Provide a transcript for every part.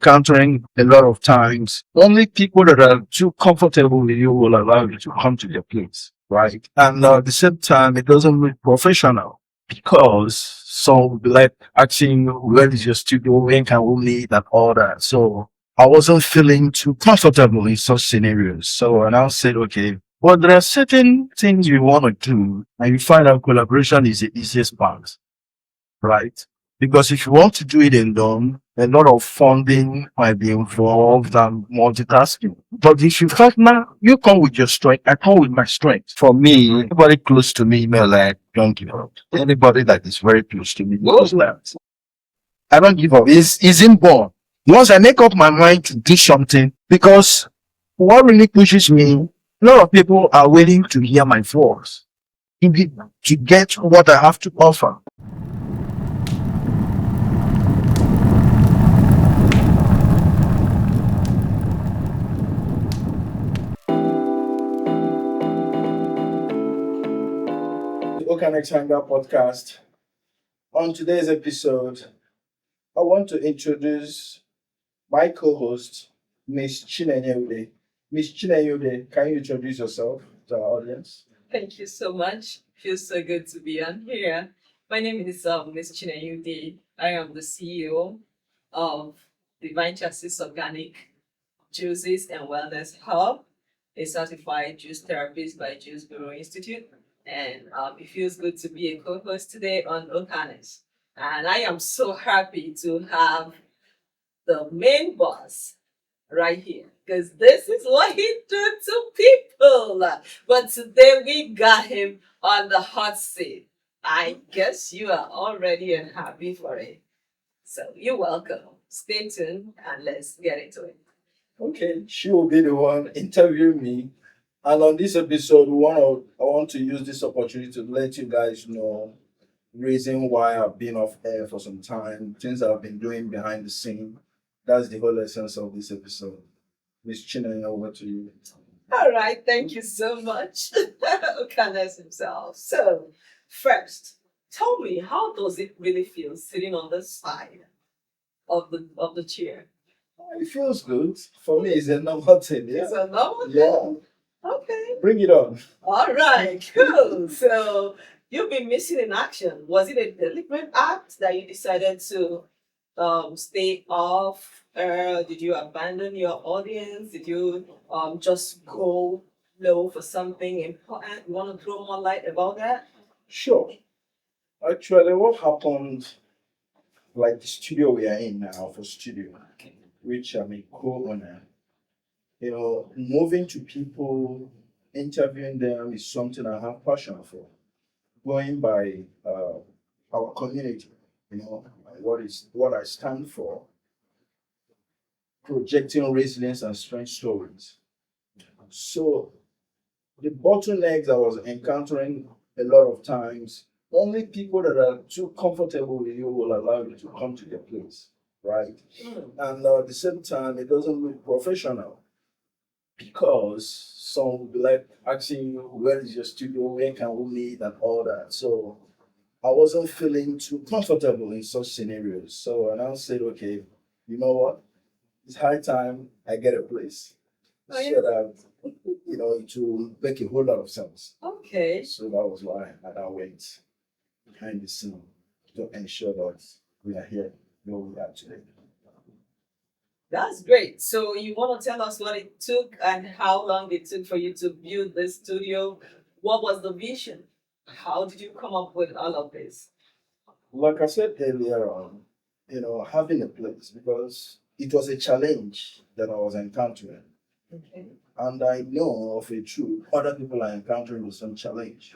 encountering a lot of times, only people that are too comfortable with you will allow you to come to their place, right? And at the same time, it doesn't look professional because some will be like asking, where is your studio? When can we meet and all that? So I wasn't feeling too comfortable in such scenarios. So I now said, okay, well, there are certain things you want to do, and you find out collaboration is the easiest part, right? Because if you want to do it alone, a lot of funding might be involved and multitasking. But if you find now, you come with your strength, I come with my strength. For me, anybody close to me may like, don't give up. Anybody that is very close to me knows that. I don't give up. It's inborn. Once I make up my mind to do something, because what really pushes me, a lot of people are waiting to hear my voice, to get what I have to offer. The Oakannex Hangar podcast. On today's episode, I want to introduce my co-host, Miss Chinenye. Miss Chinenye, can you introduce yourself to our audience? Thank you so much. Feels so good to be on here. My name is Ms. Chinayude. I am the CEO of Divine Justice Organic Juices and Wellness Hub, a certified juice therapist by Juice Bureau Institute. And it feels good to be a co-host today on Oakannex. And I am so happy to have the main boss right here because this is what he do to people. But today we got him on the hot seat. I guess you are all ready and happy for it. So you're welcome. Stay tuned and let's get into it. Okay, she will be the one interviewing me. And on this episode, I want to use this opportunity to let you guys know reason why I've been off air for some time, things I've been doing behind the scene. That's the whole essence of this episode. Miss Chinanya, over to you. All right, thank you so much. Okannes himself. So, first, tell me, how does it really feel sitting on the side of the chair? It feels good. For me, it's a normal thing. Yeah. It's a normal thing? Yeah. Okay. Bring it on. All right, cool. So you've been missing in action. Was it a deliberate act that you decided to stay off? Did you abandon your audience? Did you just go low for something important? You want to throw more light about that? Sure. Actually, what happened, like the studio we are in now, for studio, which I'm a co-owner, moving to people, interviewing them is something I have passion for. Going by our community, what I stand for, projecting resilience and strength stories. So the bottlenecks I was encountering a lot of times, only people that are too comfortable with you will allow you to come to their place, right? And at the same time, it doesn't look professional because some will be like asking you, where is your studio? When can we meet? And all that. So I wasn't feeling too comfortable in such scenarios. So I now said, okay, you know what? It's high time I get a place. Oh, yeah. So that it will make a whole lot of sense. Okay. So that was why I now went behind the scene to ensure that we are here where we are today. That's great. So you want to tell us what it took and how long it took for you to build this studio? What was the vision? How did you come up with all of this? Like I said earlier on, having a place because it was a challenge that I was encountering. Okay. And I know of a truth, other people are encountering the same challenge.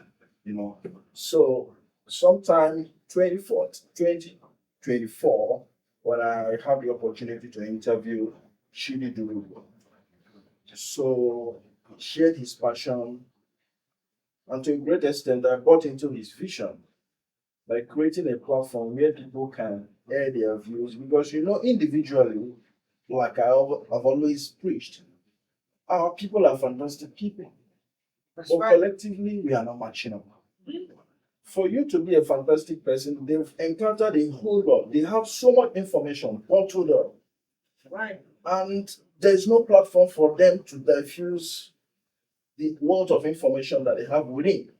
So sometime 2024, when I had the opportunity to interview Chidi Durugo. So he shared his passion, and to a great extent, I bought into his vision by creating a platform where people can air their views. Because, individually, like I've always preached, our people are fantastic people. That's But right. collectively, we are not matching up. For you to be a fantastic person, they've encountered a whole lot. They have so much information bottled up. Right. And there's no platform for them to diffuse the wealth of information that they have within.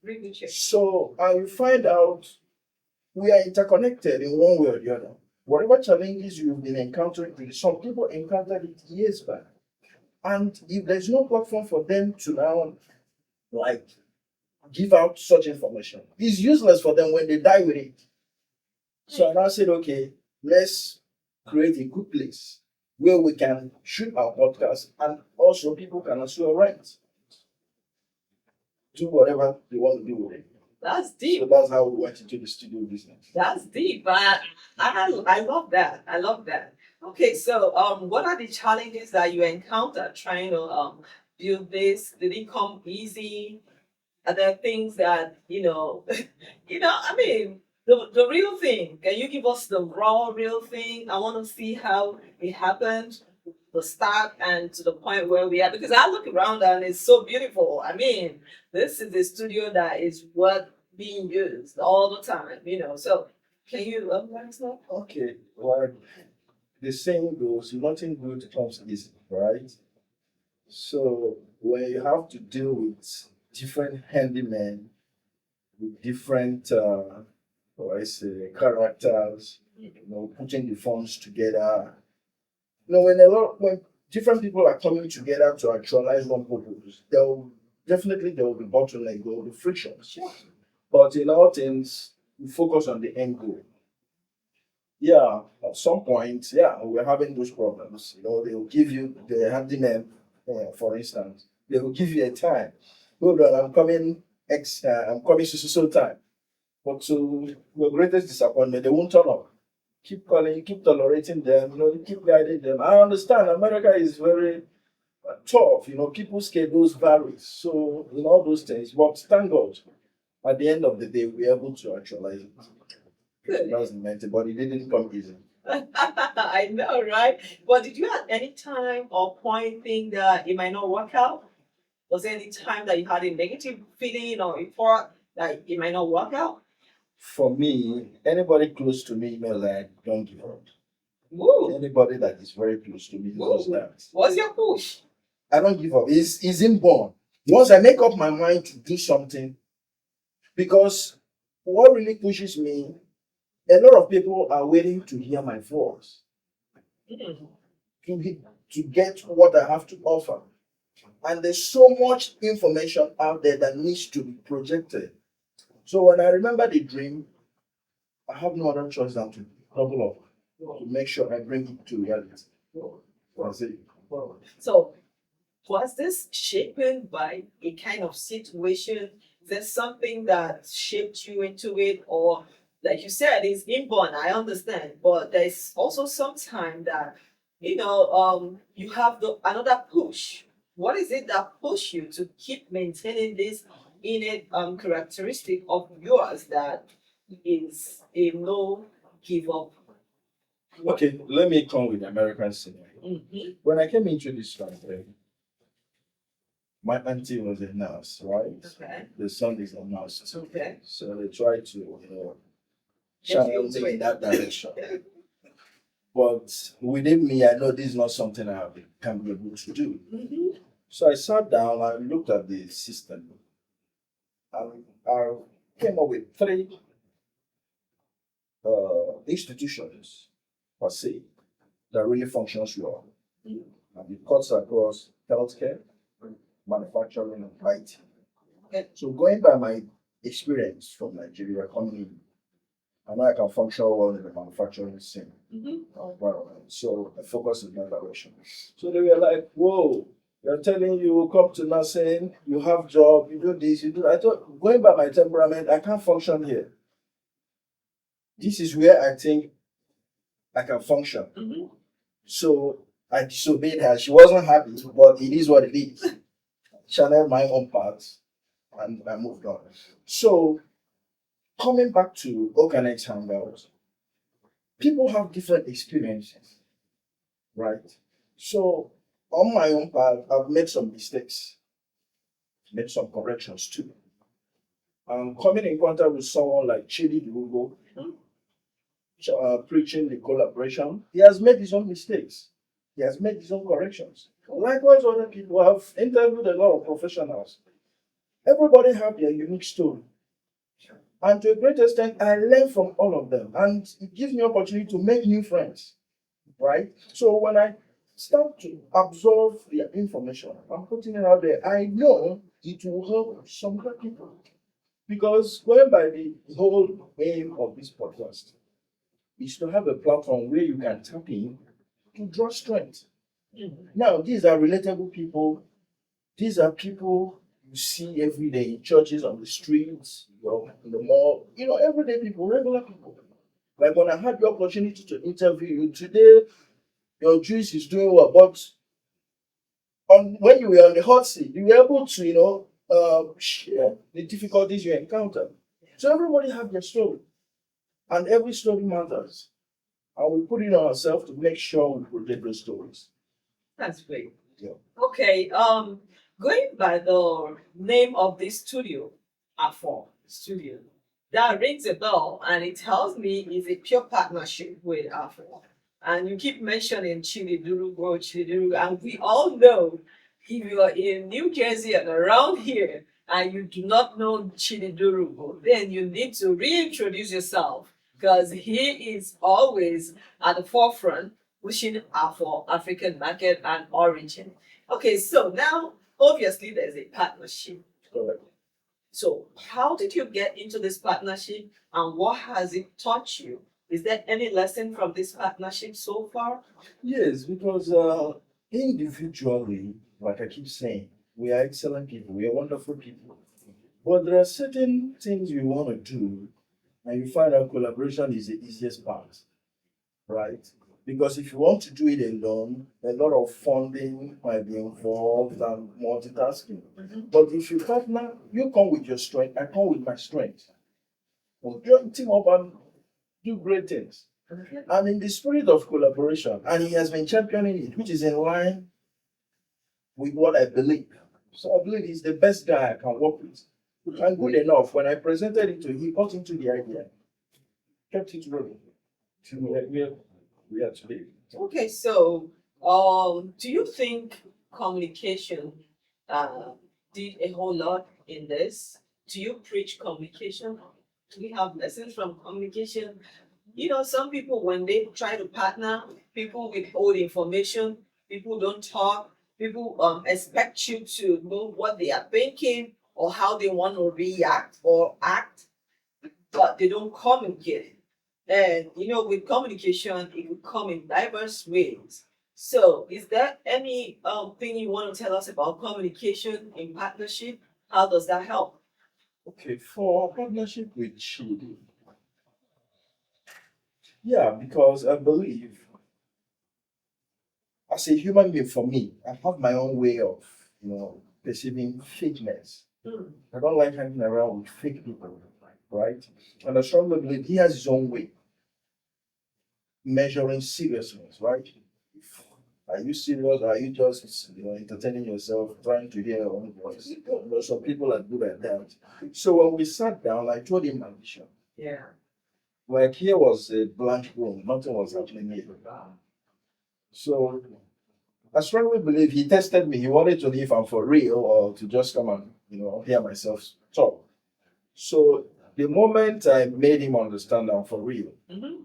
Really check. So I will find out we are interconnected in one way or the other. Whatever challenges you've been encountering, some people encountered it years back. And if there's no platform for them to now like give out such information, it's useless for them when they die with it. So I now said, okay, let's create a good place where we can shoot our podcast and also people can also rent, do whatever they want to do with it. That's deep. So that's how we went into the studio business. That's deep. I love that. I love that. Okay, so what are the challenges that you encounter trying to build this? Did it come easy? Are there things that I mean, the real thing? Can you give us the raw, real thing? I want to see how it happened, the start, and to the point where we are. Because I look around and it's so beautiful. I mean, this is a studio that is what being used all the time. So can you let us know? Okay, well, the saying goes, nothing good comes easy, right? So when you have to deal with different handymen with different, what I say, characters, putting the funds together. When different people are coming together to actualize one purpose, there will be bottleneck, there will be friction. Sure. But in all things, we focus on the end goal. Yeah, at some point, yeah, we're having those problems. They will give you the handyman, for instance, they will give you a time. Hold on, I'm coming so time. But to your greatest disappointment, they won't turn up. Keep calling, you keep tolerating them, you keep guiding them. I understand America is very tough, people's schedules vary. So, all those things. But thank God, at the end of the day, we're able to actualize it. Good. That's meant, but it didn't come easy. I know, right? But did you at any time or point think that it might not work out? Was there any time that you had a negative feeling or you thought that it might not work out? For me, anybody close to me knows that I don't give up. Woo! Anybody that is very close to me knows that. What's your push? I don't give up. It's inborn. Once I make up my mind to do something, because what really pushes me, a lot of people are waiting to hear my voice, Mm. to get what I have to offer. And there's so much information out there that needs to be projected. So when I remember the dream, I have no other choice than to double up to make sure I bring it to reality. That's it. So, was this shaped by a kind of situation? Is there something that shaped you into it? Or, like you said, it's inborn, I understand. But there's also some time that, you have another push. What is it that push you to keep maintaining this innate characteristic of yours that is a no give up? Okay, let me come with the American scenario. Mhm. When I came into this country, my auntie was a nurse, right? Okay. The son is a nurse. Okay. So they tried to, Get you channel into me in it. that direction. But within me, I know this is not something can be able to do. Mhm. So I sat down and looked at the system. And I came up with three institutions, per se, that really functions well. Mhm. And it cuts across healthcare, manufacturing, and IT. Okay. So going by my experience from Nigeria coming in, I know I can function well in the manufacturing scene Mhm. environment. So I focus in that direction. So they were like, whoa, they're telling you come to nursing, you have job, you do this, you do that. I thought going by my temperament, I can't function here. This is where I think I can function. Mhm. So I disobeyed her. She wasn't happy, but it is what it is. Channel my own path and I moved on. So coming back to Oakannex Hangouts, people have different experiences, right? So on my own part, I've made some mistakes, made some corrections too. Coming in contact with someone like Chidi Dugo, preaching the collaboration, he has made his own mistakes. He has made his own corrections. Likewise, other people have interviewed a lot of professionals. Everybody have their unique story. And to a great extent, I learn from all of them. And it gives me opportunity to make new friends. Right? So when I start to absorb their information, I'm putting it out there, I know it will help some other people. Because going by the whole aim of this podcast is to have a platform where you can tap in to draw strength. Now, these are relatable people. These are people you see every day in churches, on the streets, in the mall, everyday people, regular people. Like when I had the opportunity to interview you today, your juice is doing well, but when you were on the hot seat, you were able to, share the difficulties you encounter. So everybody have their story, and every story matters. And we put it on ourselves to make sure we protect those stories. That's great. Yeah. Okay. Going by the name of this studio, Afor Studio, that rings a bell, and it tells me it's a pure partnership with Afor. And you keep mentioning Chiliduru, bro, Chiliduru, and we all know if you are in New Jersey and around here and you do not know Chiliduru, then you need to reintroduce yourself because he is always at the forefront pushing for African market and origin. Okay, so now obviously there's a partnership. Correct. So how did you get into this partnership and what has it taught you? Is there any lesson from this partnership so far? Yes, because individually, like I keep saying, we are excellent people, we are wonderful people. But there are certain things you want to do, and you find out collaboration is the easiest part, right? Because if you want to do it alone, a lot of funding might be involved and multitasking. But if you partner, you come with your strength, I come with my strength. We'll join team up and do great things. And in the spirit of collaboration, and he has been championing it, which is in line with what I believe. So I believe he's the best guy I can work with. And good enough, when I presented it to him, he got into the idea, kept it rolling. We are today. Okay, so do you think communication uh, did a whole lot in this? Do you preach communication? Do we have lessons from communication? Some people, when they try to partner, people withhold information, people don't talk, people expect you to know what they are thinking or how they want to react or act, but they don't communicate. And with communication, it will come in diverse ways. So, is there any thing you want to tell us about communication in partnership? How does that help? Okay, for partnership with Chidi, yeah, because I believe as a human being, for me, I have my own way of, perceiving fakeness. I don't like hanging around with fake people, right? And I strongly believe he has his own way measuring seriousness, right? Are you serious? Are you just entertaining yourself, trying to hear your own voice? Some people are good at that. So when we sat down, I told him my vision. Yeah. Like here was a blank room, nothing was happening here. So I strongly believe he tested me. He wanted to know if I'm for real or to just come and hear myself talk. So the moment I made him understand I'm for real,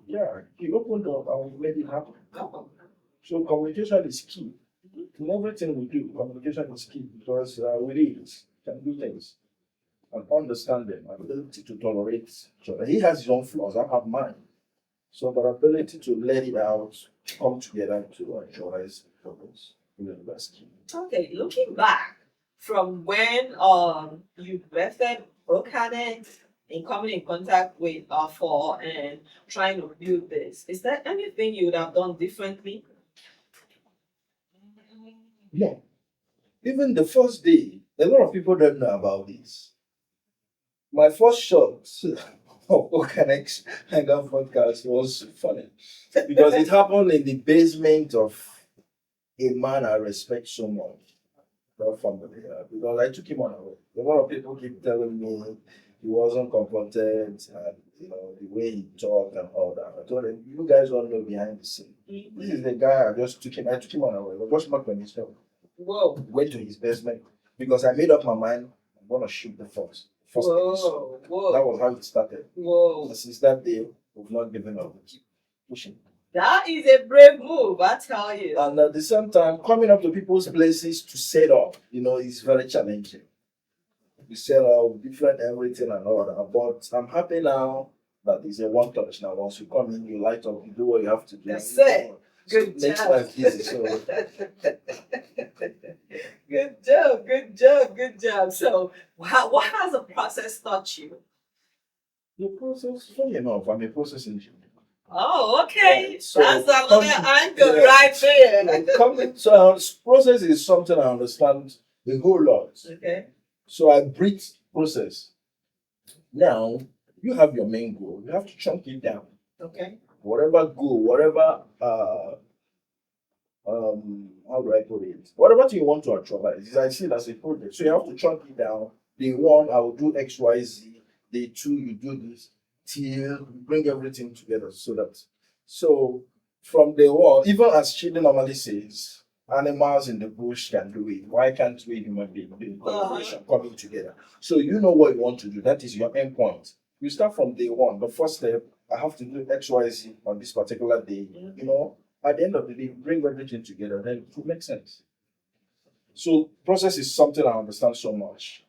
yeah, he opened up and we made it happen. So communication is key. In everything we do, communication is key because with it, can do things and understand them, ability to tolerate each other. He has his own flaws, I have mine. So the ability to let it out, come together to enjoy problems, that's key. Okay, looking back from when you birthed Oakannex and coming in contact with R4 and trying to build this, is there anything you would have done differently? No. Even the first day, a lot of people don't know about this. My first shot of Oakannex Hangout podcast was funny because it happened in the basement of a man I respect so much. Not family, because I took him on away. A lot of people keep telling me he wasn't confronted. And the way he talked and all that. I told him, you guys don't know behind the scene. This is the guy I took him on a way. I just knocked on his door. Whoa. Went to his basement because I made up my mind I'm gonna shoot the first episode. Whoa. Whoa. That was how it started. Whoa. And since that day, we've not given up. We keep pushing. That is a brave move, I tell you. And at the same time, coming up to people's places to set up, is very challenging. We set up different everything and all that. But I'm happy now that it's a one touch now. Once you come in, you light up, you do what you have to do. That's it. Good Makes job. life easy. So Good job, good job, good job. So, what has the process taught you? the process, funny enough, I'm a process engineer. Oh, okay. Yeah, so That's another angle yeah. right there. And coming so process is something I understand a whole lot. Okay. So I breathe process. Now you have your main goal. You have to chunk it down. Okay. Whatever goal, whatever how do I put it? Whatever thing you want to actualize, I see it as a project. So you have to chunk it down. Day one, I will do X, Y, Z. Day two, you do this till you bring everything together. So from day one, even as Chidi normally says, animals in the bush can do it. Why can't we human beings do it? Collaboration coming together. So you know what you want to do. That is your end point. You start from day one. The first step, I have to do X, Y, Z on this particular day. At the end of the day, bring everything together, then it will make sense. So process is something I understand so much.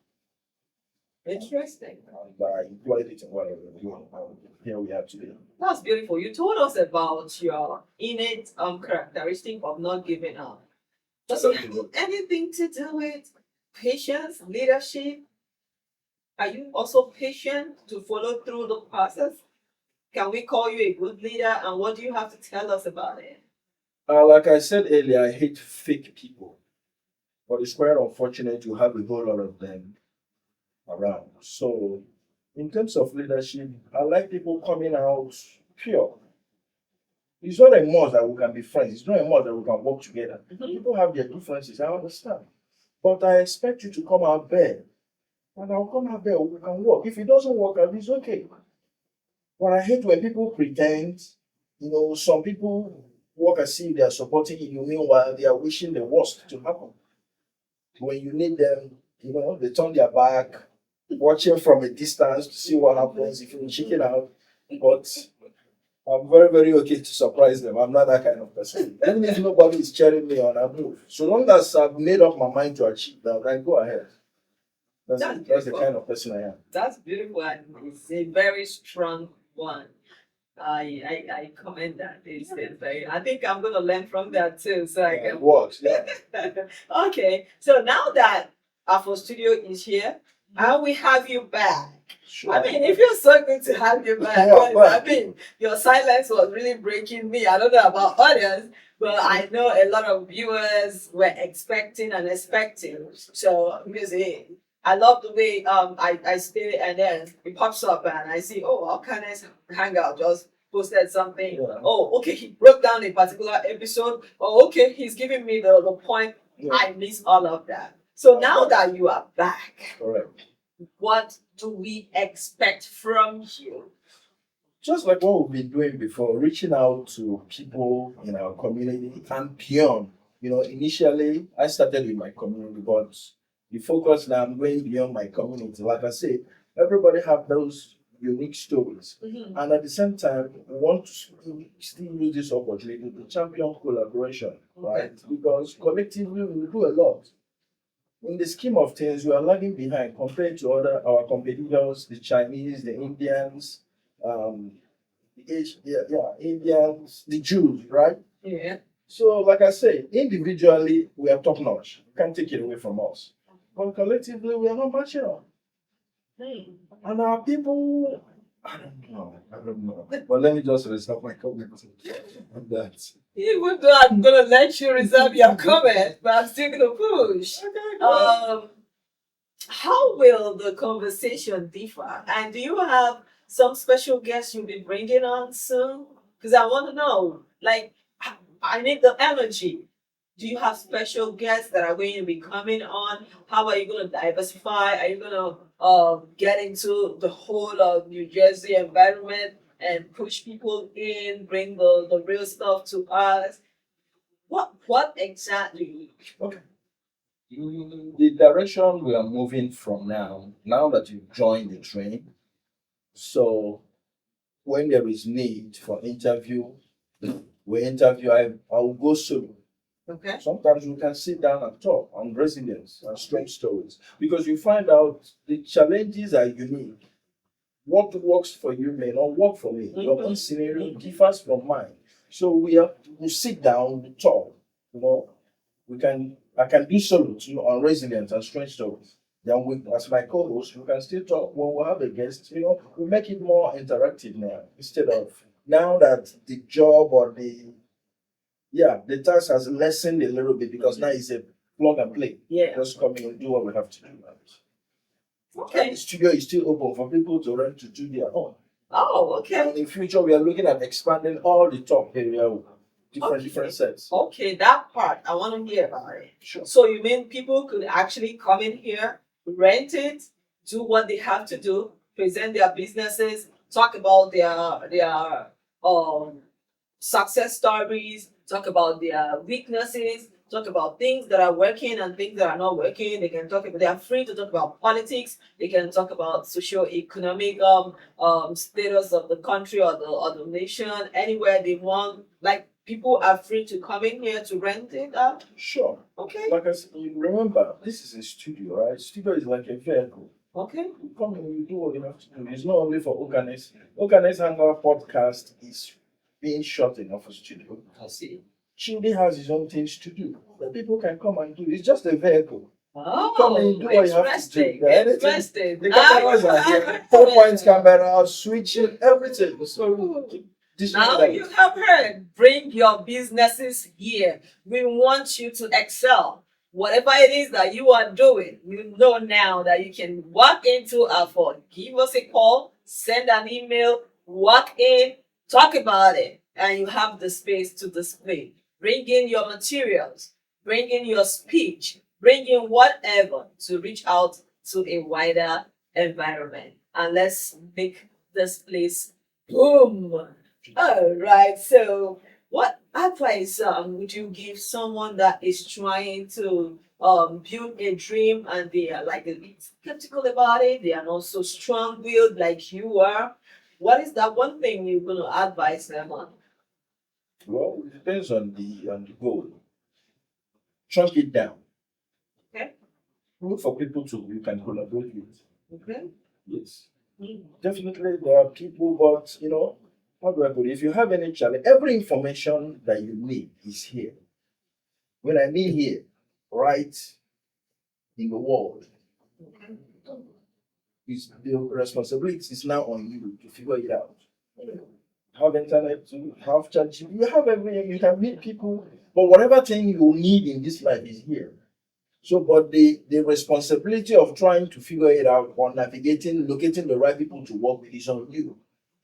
Interesting. And I employed it in what I was doing. And here we are today. That's beautiful. You told us about your innate characteristic of not giving up. Does it have anything to do with patience, leadership? Are you also patient to follow through the process? Can we call you a good leader? And what do you have to tell us about it? Like I said earlier, I hate fake people. But it's quite unfortunate to have a whole lot of them around. So, in terms of leadership, I like people coming out pure. It's not a must that we can be friends. It's not a must that we can work together. People have their differences, I understand. But I expect you to come out there. And I'll come out there, we can work. If it doesn't work out, it's okay. But I hate when people pretend, some people work as if they are supporting you, meanwhile they are wishing the worst to happen. When you need them, they turn their back, watching from a distance to see what happens if you check it out. But I'm very, very okay to surprise them. I'm not that kind of person. Even if nobody is cheering me on, I move. So long as I've made up my mind to achieve that, I go ahead. That's the kind of person I am. That's beautiful, and it's a very strong one. I commend that. It's very. I think I'm gonna learn from that too, so I It can. works, yeah. Okay, so now that Afor Studio is here, and we have you back. Sure. I mean, it feels so good to have you back. Yeah, I mean, your silence was really breaking me. I don't know about others, but I know a lot of viewers were expecting and expecting. So, music. I love the way I stay and then it pops up and I see, Oakannex Hangout just posted something. Yeah. Oh, okay, he broke down a particular episode. Oh, okay, he's giving me the point. Yeah. I miss all of that. So now that you are back, Correct. what do we expect from you? Just like what we've been doing before, reaching out to people in our community and beyond. Initially I started with my community, but the focus now I'm going beyond my community. Like I said, everybody have those unique stories. Mhm. And at the same time, we want to still use this opportunity to champion collaboration, right? Because collectively we do a lot. In the scheme of things, we are lagging behind compared to our competitors, the Chinese, the Indians, Indians, the Jews, right? Yeah. So, like I say, individually we are top notch. You can't take it away from us. But collectively, we are not matching up. And our people, I don't know. But let me just reserve my comment on that. Even though I'm gonna let you reserve your comment, but I'm still gonna push. How will the conversation differ? And do you have some special guests you'll be bringing on soon? Because I want to know. Like, I need the energy. Do you have special guests that are going to be coming on? How are you going to diversify? Are you going to get into the whole of New Jersey environment and push people in, bring the real stuff to us? What exactly? Okay. The direction we are moving from now that you've joined the train, so when there is need for interview, we interview, I will go solo. Okay. Sometimes we can sit down and talk on resilience and strange stories because you find out the challenges are unique. What works for you may not work for me. Your own scenario differs from mine. So we sit down, we talk. You know, I can do solo too on resilience and strange stories. Then we, as my co-host, we can still talk when we have a guest. We make it more interactive now instead of now that the job or the task has lessened a little bit because now it's a plug and play. Yeah. Just come in and do what we have to do. Okay. And the studio is still open for people to rent to do their own. Oh, okay. And in future, we are looking at expanding all the top area with different sets. Okay, that part I want to hear about it. Sure. So you mean people could actually come in here, rent it, do what they have to do, present their businesses, talk about their success stories, talk about their weaknesses, talk about things that are working and things that are not working. They can talk about, they are free to talk about politics. They can talk about socio-economic status of the country or the nation, anywhere they want. Like people are free to come in here to rent it out. Sure. Okay. Like I said, you remember, this is a studio, right? Studio is like a vehicle. Okay. You come in, you do what you have to do. It's not only for Oakannex. Oakannex Hangout podcast is being shot in Afor Studio. I see. Chinde has his own things to do. The people can come and do. It's just a vehicle. Oh, Come in, do what you have to do. interesting. Yeah, anything. Interesting. The cameras are here. 4 points camera, switching, everything. So Now you have heard. Bring your businesses here. We want you to excel. Whatever it is that you are doing, you know now that you can walk into Afor. Give us a call, send an email, walk in, talk about it, and you have the space to display. Bring in your materials, bring in your speech, bring in whatever to reach out to a wider environment. And let's make this place boom. All right. So, what advice would you give someone that is trying to build a dream and they are like a bit skeptical about it? They are not so strong-willed like you are. What is that one thing you're going to advise them on? Well, it depends on the goal. Chunk it down. Okay. Look for people you can collaborate with. Okay. Yes. Mm. Definitely there are people, but how do I put it? If you have any challenge, every information that you need is here. When I mean here, right in the world, Okay. the responsibility is now on you to figure it out. Have internet to have chat. You have everything, you can meet people, but whatever thing you need in this life is here. So, but the responsibility of trying to figure it out or navigating, locating the right people to work with is on you.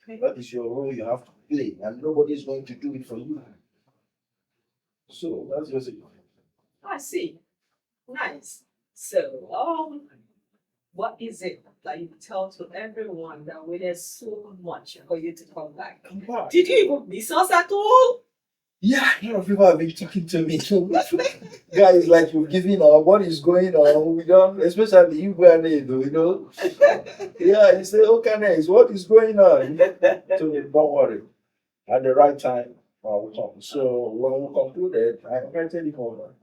Okay. That is your role you have to play, and nobody is going to do it for you. So that's just it. I see. Nice. So, what is it that you tell to everyone that waited so much for you to come back? Come back. Did you even miss us at all? Yeah, a lot of people have been talking to me. Guys, like you've given up. What is going on? We don't, especially you, Yeah, you say, Oakannex, what is going on? So don't worry. At the right time, I will come. So when we concluded, I invited him over.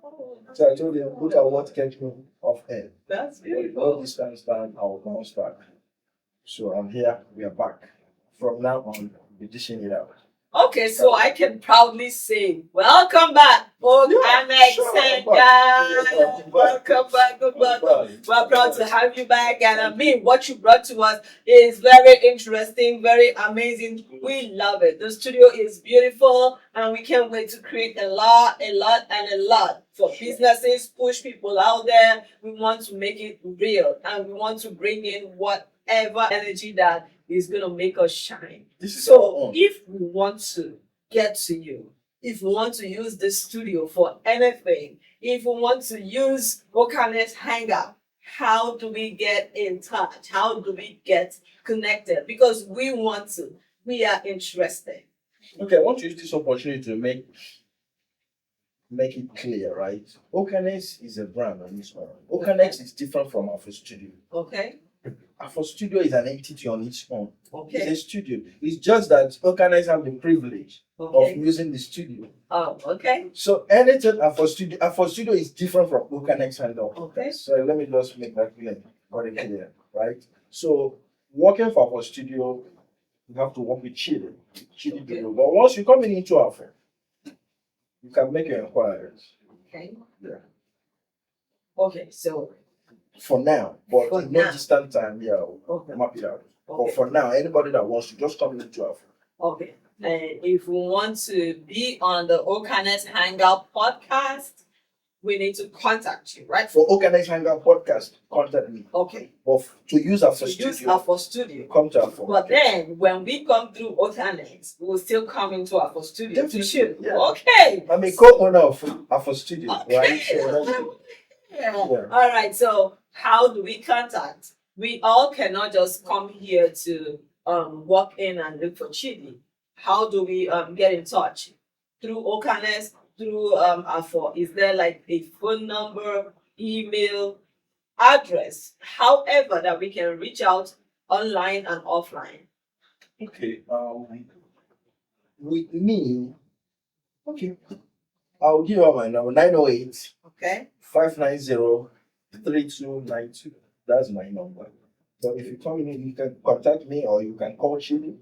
So I told him, look at what kept me off air. That's All beautiful. this time, I will bounce back. So I'm here. We are back. From now on, we're dishing it out. Okay, so I can proudly say, welcome back, Oakannex and guys. Welcome back, good luck. We're proud to have you back, and I mean, what you brought to us is very interesting, very amazing. We love it. The studio is beautiful, and we can't wait to create a lot, and a lot for businesses, push people out there. We want to make it real, and we want to bring in whatever energy that is going to make us shine. This is our So, own. if we want to get to you, if we want to use the studio for anything, if we want to use Oakannex Hangout, how do we get in touch? How do we get connected? Because we want to, we are interested. Okay, I want to use this opportunity to make it clear, right? Oakannex is a brand on its own. Oakannex is different from Afor Studio. Okay. Afor Studio is an entity on its own. Okay. It's a studio. It's just that Oakannex have the privilege Okay. of using the studio. Oh, okay. So anything Afor Studio is different from Oakannex Hangout. Okay. So let me just make that clear, right? So working for Afor Studio, you have to work with Chile. Okay. But once you come into Afor, you can make your inquiries. Okay. Yeah. Okay. So For now, but For in no now. distant time, yeah, okay. map it out. Okay. But for now, anybody that wants to just come into Afor. Okay. And if we want to be on the Oakannex Hangout podcast, we need to contact you, right? For Oakannex Hangout podcast, contact me. Okay. But to use Afor To use Studio, Afor Studio. come to Afor. But then when we come through Oakannex, we will still come into Afor Studio to Definitely, shoot. yeah. Okay. I'm a co-owner of Afor Studio, Okay. right? So that's- Yeah. Yeah. All right. So how do we contact? We all cannot just come here to walk in and look for Chidi. How do we get in touch? Through Oakannex, through Afor. Is there like a phone number, email, address, however that we can reach out online and offline? Okay. With me, okay, I'll give you my number 908 Okay. 590 3292. That's my number. So if you come in, you can contact me or you can call Chili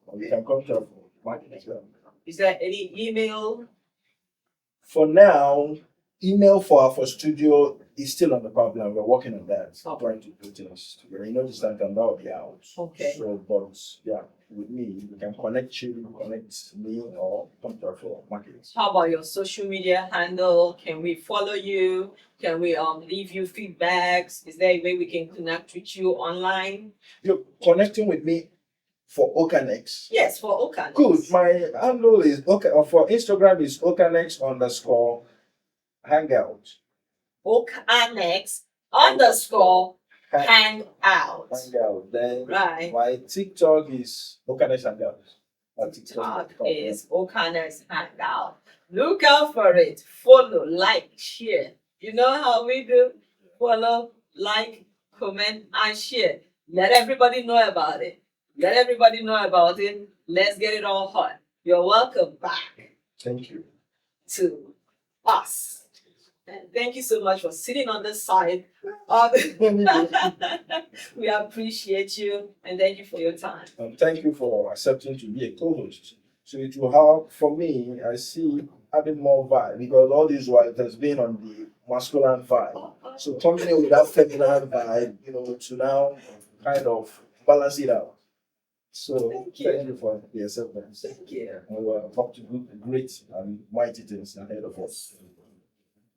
or you can come to our market as well. Is there any email? For now, email for Afor Studio is still on the pipeline. We're working on that. Okay. Trying to put it in a studio. You know, this time that will be out. Okay. So, but yeah, with me, you can connect Chili, connect me, or come to our market. How about your social media handle? Can we follow you? Can we leave you feedbacks? Is there a way we can connect with you online? You're connecting with me for Oakannex. Yes, for Oakannex. Good. My handle is for Instagram is Oakannex_hangout. Oakannex _ hangout. Hangout. Then Right. my TikTok is Oakannex Hangout. TikTok is Oakannex Hangout. Look out for it. Follow, like, share. You know how we do? Follow, like, comment, and share. Let everybody know about it. Let everybody know about it. Let's get it all hot. You're welcome back Thank you. to us. And thank you so much for sitting on this side. We appreciate you and thank you for your time. Thank you for accepting to be a co-host. So it will help for me. I see having more vibe because all this while it has been on the masculine vibe. So coming in with that feminine vibe, to now kind of balance it out. So Thank you. for the acceptance. Thank you. And we're up to great and mighty things ahead of us.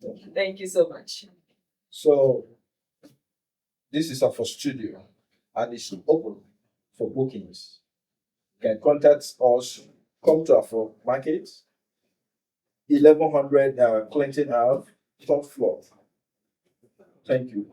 Thank you. Thank you so much. So this is Afor Studio and it's open for bookings. You can contact us, come to Afor Market, 1100 Clinton Ave, top floor. Thank you.